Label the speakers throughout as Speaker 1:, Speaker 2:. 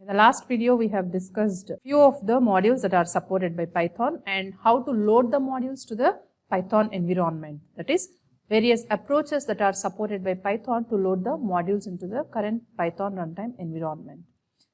Speaker 1: In the last video, we have discussed few of the modules that are supported by Python and how to load the modules to the Python environment. That is, various approaches that are supported by Python to load the modules into the current Python runtime environment.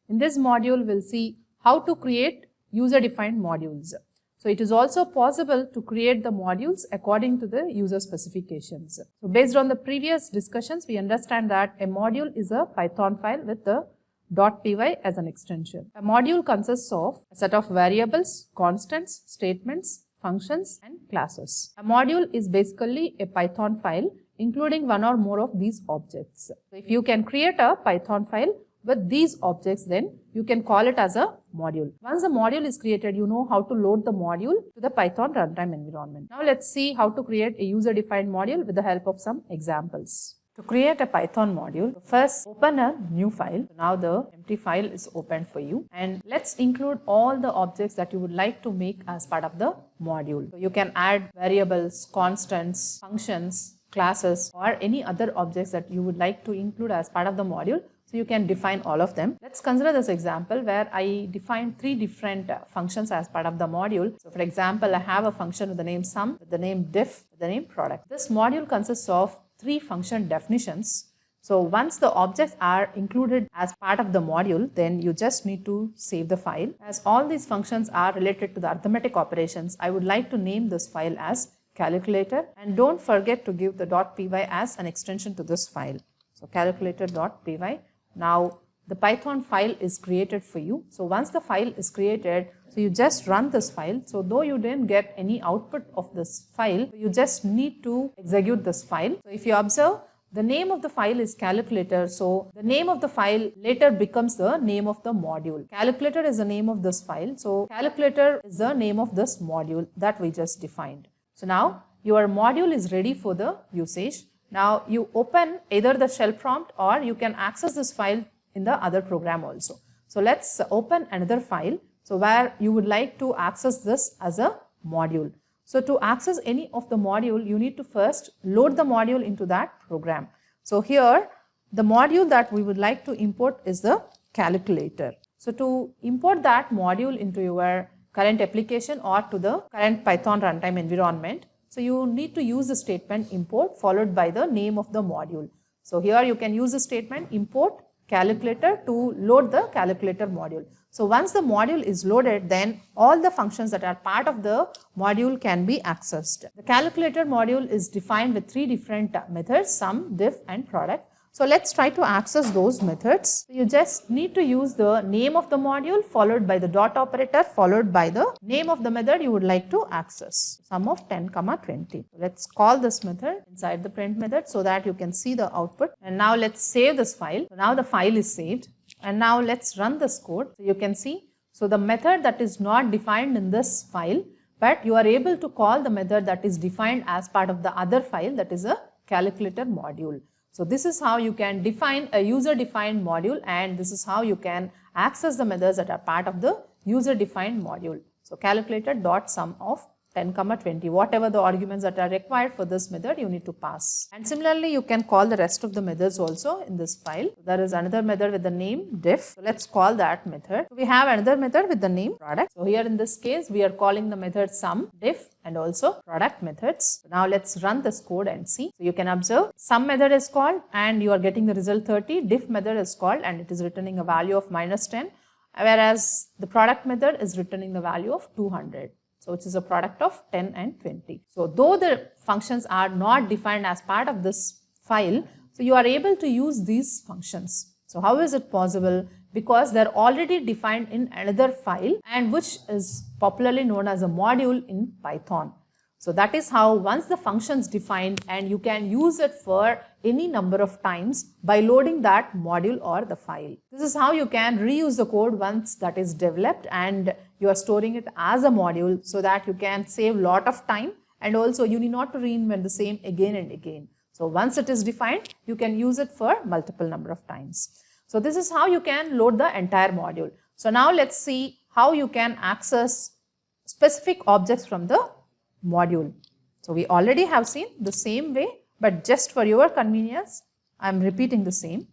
Speaker 1: In this module, we'll see how to create user-defined modules. So it is also possible to create the modules according to the user specifications. So based on the previous discussions, we understand that a module is a Python file with the .py as an extension. A module consists of a set of variables, constants, statements, functions and classes. A module is basically a Python file including one or more of these objects. So if you can create a Python file with these objects, then you can call it as a module. Once the module is created, you know how to load the module to the Python runtime environment. Now let's see how to create a user-defined module with the help of some examples. To create a Python module, first open a new file. So now the empty file is opened for you, and let's include all the objects that you would like to make as part of the module. So you can add variables, constants, functions, classes or any other objects that you would like to include as part of the module. So you can define all of them. Let's consider this example where I define three different functions as part of the module. So for example, I have a function with the name sum, with the name diff, with the name product. This module consists of three function definitions. So once the objects are included as part of the module, then you just need to save the file. As all these functions are related to the arithmetic operations, I would like to name this file as calculator, and don't forget to give the .py as an extension to this file. So calculator.py. Now the Python file is created for you. So once the file is created, so you just run this file. So though you didn't get any output of this file, you just need to execute this file. So if you observe, the name of the file is calculator. So the name of the file later becomes the name of the module. Calculator is the name of this file. So calculator is the name of this module that we just defined. So now your module is ready for the usage. Now you open either the shell prompt or you can access this file in the other program also. So let's open another file. So where you would like to access this as a module. So to access any of the module, you need to first load the module into that program. So here the module that we would like to import is the calculator. So to import that module into your current application or to the current Python runtime environment, so you need to use the statement import followed by the name of the module. So here you can use the statement import calculator to load the calculator module. So once the module is loaded, then all the functions that are part of the module can be accessed. The calculator module is defined with three different methods, sum, diff and product. So let's try to access those methods. So you just need to use the name of the module followed by the dot operator followed by the name of the method you would like to access. Sum of 10, 20. Let's call this method inside the print method so that you can see the output. And now let's save this file. So now the file is saved. And now let's run this code. So you can see, so the method that is not defined in this file, but you are able to call the method that is defined as part of the other file, that is a calculator module. So this is how you can define a user-defined module, and this is how you can access the methods that are part of the user-defined module. So calculator.sum of 10, 20, whatever the arguments that are required for this method you need to pass. And similarly, you can call the rest of the methods also in this file. There is another method with the name diff. So let's call that method. So we have another method with the name product. So here in this case, we are calling the method sum, diff and also product methods. So now let's run this code and see. So you can observe sum method is called and you are getting the result 30. Diff method is called and it is returning a value of -10, whereas the product method is returning the value of 200. So which is a product of 10 and 20. So though the functions are not defined as part of this file, so you are able to use these functions. So how is it possible? Because they are already defined in another file and which is popularly known as a module in Python. So that is how once the function is defined and you can use it for any number of times by loading that module or the file. This is how you can reuse the code once that is developed and you are storing it as a module so that you can save lot of time and also you need not to reinvent the same again and again. So once it is defined, you can use it for multiple number of times. So this is how you can load the entire module. So now let's see how you can access specific objects from the module. So we already have seen the same way, but just for your convenience, I am repeating the same.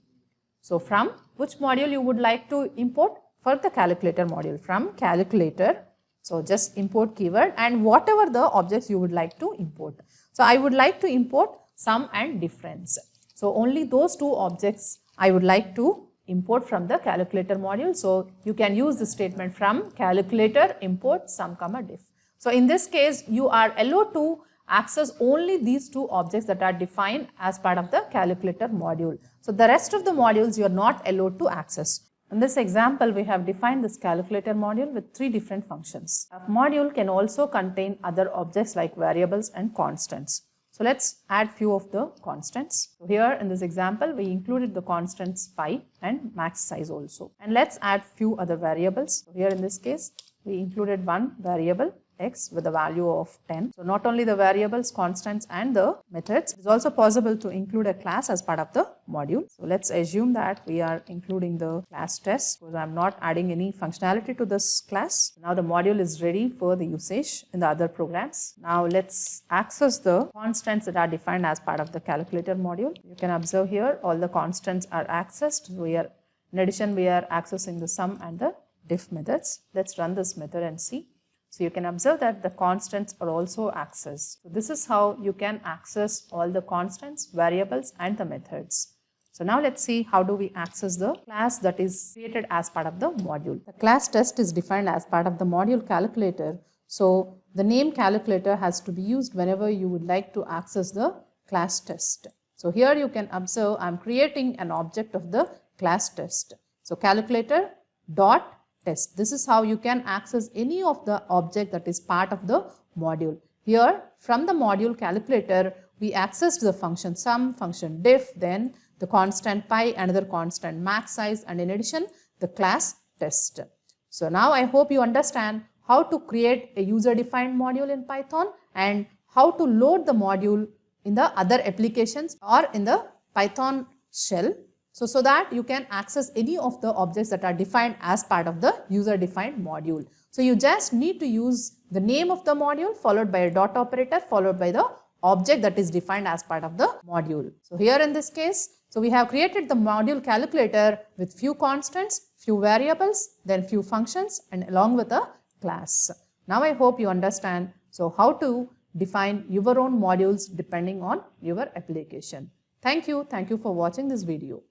Speaker 1: So from which module you would like to import? for the calculator module from calculator. So just import keyword and whatever the objects you would like to import. So I would like to import sum and difference. So only those two objects I would like to import from the calculator module. So you can use the statement from calculator import sum comma diff. So in this case you are allowed to access only these two objects that are defined as part of the calculator module. So the rest of the modules you are not allowed to access. In this example, we have defined this calculator module with three different functions. A module can also contain other objects like variables and constants. So let's add few of the constants. So here in this example, we included the constants pi and max size also. And let's add few other variables. So here in this case, we included one variable x with a value of 10. So not only the variables, constants and the methods, it is also possible to include a class as part of the module. So let's assume that we are including the class test because I am not adding any functionality to this class. Now the module is ready for the usage in the other programs. Now let's access the constants that are defined as part of the calculator module. You can observe here all the constants are accessed. In addition, we are accessing the sum and the diff methods. Let's run this method and see. So you can observe that the constants are also accessed. So this is how you can access all the constants, variables and the methods. So now let's see how do we access the class that is created as part of the module. The class test is defined as part of the module calculator. So the name calculator has to be used whenever you would like to access the class test. So here you can observe I am creating an object of the class test. So calculator dot test. This is how you can access any of the object that is part of the module. Here from the module calculator, we accessed the function sum, function diff, then the constant pi, another constant max size and in addition the class test. So now I hope you understand how to create a user defined module in Python and how to load the module in the other applications or in the Python shell. So that you can access any of the objects that are defined as part of the user defined module. So you just need to use the name of the module followed by a dot operator followed by the object that is defined as part of the module. So here in this case, so we have created the module calculator with few constants, few variables, then few functions and along with a class. Now I hope you understand so how to define your own modules depending on your application. Thank you for watching this video.